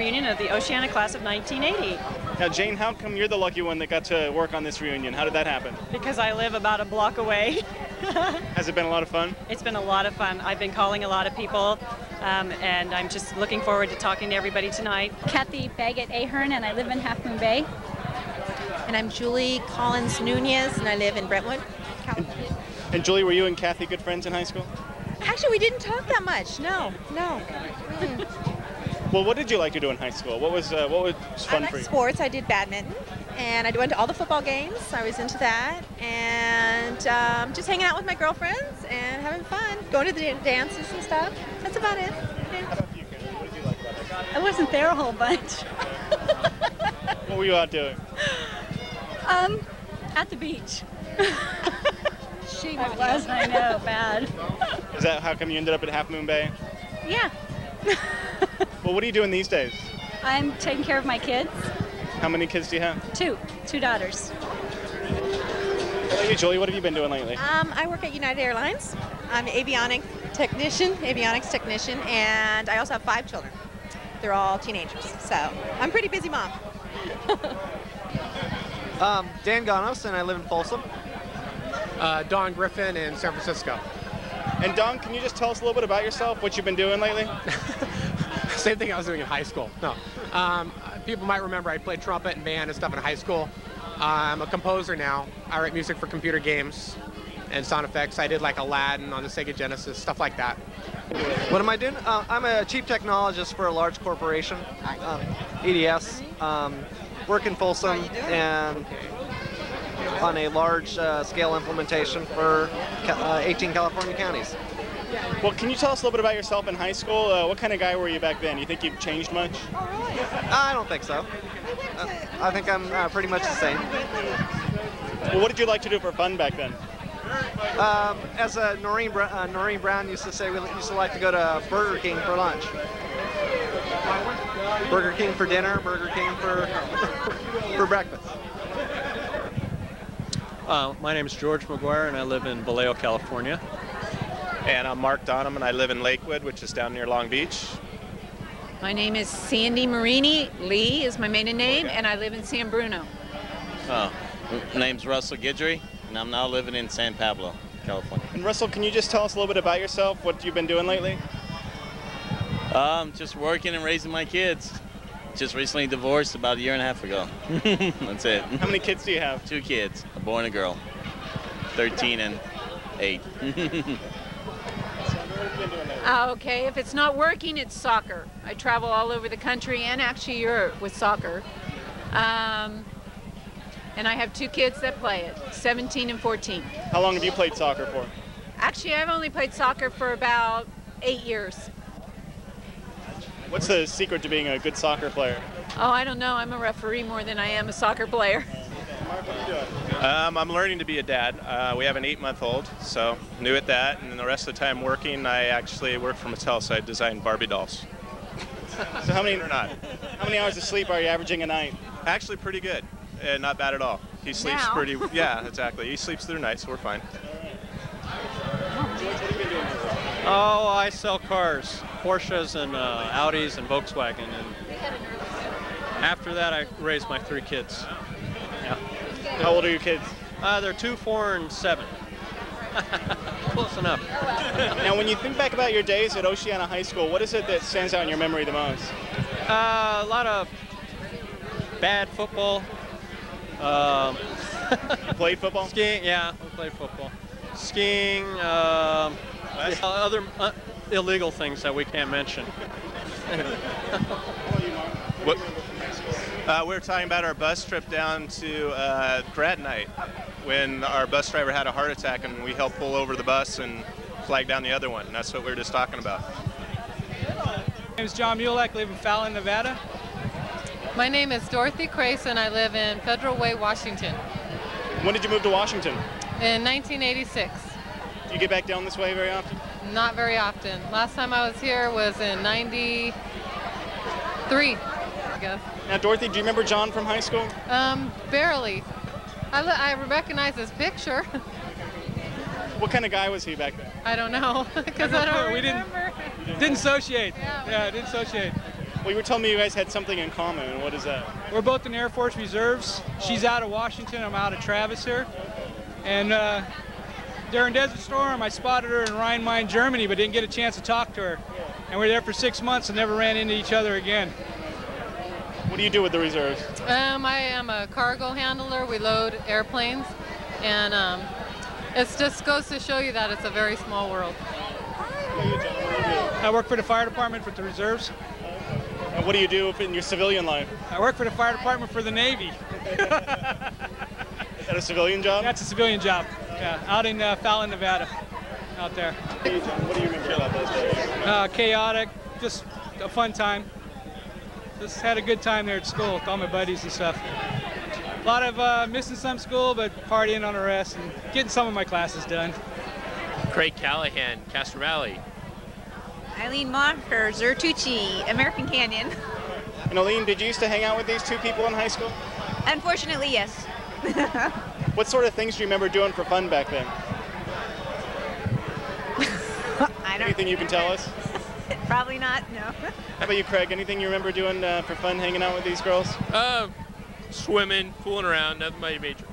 reunion of the Oceana class of 1980. Now, Jane, how come you're the lucky one that got to work on this reunion? How did that happen? Because I live about a block away. Has it been a lot of fun? It's been a lot of fun. I've been calling a lot of people, and I'm just looking forward to talking to everybody tonight. Kathy Baggett Ahern, and I live in Half Moon Bay. And I'm Julie Collins Nunez, and I live in Brentwood, California. And Julie, were you and Kathy good friends in high school? Actually, we didn't talk that much. No. Well, what did you like to do in high school? What was fun I for liked you? sports. I did badminton, and I went to all the football games. I was into that, and just hanging out with my girlfriends and having fun, going to the dances and stuff. That's about it. Yeah. How about you, Karen? What did you like about it? I wasn't there a whole bunch. What were you out doing? At the beach. She I was, I know, bad. Is that how come you ended up at Half Moon Bay? Yeah. Well, what are you doing these days? I'm taking care of my kids. How many kids do you have? Two daughters. What about you, Julie? What have you been doing lately? I work at United Airlines. I'm an avionics technician, and I also have 5 children. They're all teenagers, so I'm a pretty busy mom. Dan Ganos, and I live in Folsom. Don Griffin in San Francisco. And Don, can you just tell us a little bit about yourself, what you've been doing lately? Same thing I was doing in high school. No. People might remember I played trumpet and band and stuff in high school. I'm a composer now. I write music for computer games and sound effects. I did like Aladdin on the Sega Genesis, stuff like that. What am I doing? I'm a chief technologist for a large corporation, EDS. Work in Folsom and on a large scale implementation for 18 California counties. Well, can you tell us a little bit about yourself in high school? What kind of guy were you back then? You think you've changed much? I don't think so. I think I'm pretty much the same. Well, what did you like to do for fun back then? As Noreen Brown used to say, we used to like to go to Burger King for lunch. Burger King for dinner, Burger King for breakfast. My name is George McGuire, and I live in Vallejo, California. And I'm Mark Donham, and I live in Lakewood, which is down near Long Beach. My name is Sandy Marini. Lee is my maiden name, and I live in San Bruno. My name's Russell Guidry, and I'm now living in San Pablo, California. And Russell, can you just tell us a little bit about yourself, what you've been doing lately? Just working and raising my kids. Just recently divorced about 1.5 years ago. That's it. How many kids do you have? 2 kids, a boy and a girl, 13 and 8. Okay, if it's not working, it's soccer. I travel all over the country and actually Europe with soccer. And I have 2 kids that play it, 17 and 14. How long have you played soccer for? Actually, I've only played soccer for about 8 years. What's the secret to being a good soccer player? Oh, I don't know. I'm a referee more than I am a soccer player. Mark, what are you doing? I'm learning to be a dad. We have an 8-month-old, so new at that. And then the rest of the time working, I actually work for Mattel, so I design Barbie dolls. So how many hours of sleep are you averaging a night? Actually pretty good. Not bad at all. He sleeps Now. pretty, yeah, exactly. He sleeps through the night, so we're fine. Oh, I sell cars, Porsches and Audis and Volkswagen. And after that, I raised my 3 kids. Yeah. How old are your kids? They're 2, 4, and 7. Close enough. Now, when you think back about your days at Oceana High School, what is it that stands out in your memory the most? A lot of bad football. You played football? Skiing, yeah, we played football. Skiing, other illegal things that we can't mention. What? We were talking about our bus trip down to grad night when our bus driver had a heart attack and we helped pull over the bus and flag down the other one. And that's what we were just talking about. My name is John Mulek, live in Fallon, Nevada. My name is Dorothy Crayson. I live in Federal Way, Washington. When did you move to Washington? In 1986. Do you get back down this way very often? Not very often. Last time I was here was in 93, I guess. Now, Dorothy, do you remember John from high school? Barely. I recognize his picture. What kind of guy was he back then? I don't know, because I don't remember. Didn't associate. Yeah, didn't associate. Well, you were telling me you guys had something in common, and what is that? We're both in Air Force Reserves. She's out of Washington, I'm out of Travis here. And during Desert Storm, I spotted her in Rhein-Main, Germany, but didn't get a chance to talk to her. And we were there for 6 months and never ran into each other again. What do you do with the reserves? I am a cargo handler. We load airplanes. And it just goes to show you that it's a very small world. I work for the fire department with the reserves. And what do you do in your civilian life? I work for the fire department for the Navy. Is that a civilian job? That's a civilian job. Yeah, out in Fallon, Nevada, out there. What do you remember about those days? Chaotic, just a fun time. Just had a good time there at school with all my buddies and stuff. A lot of missing some school, but partying on the rest and getting some of my classes done. Craig Callahan, Castro Valley. Eileen Mocker, Zertucci, American Canyon. And Aline, did you used to hang out with these two people in high school? Unfortunately, yes. What sort of things do you remember doing for fun back then? Anything you can tell us? Probably not, no. How about you, Craig? Anything you remember doing for fun hanging out with these girls? Swimming, fooling around, nothing major.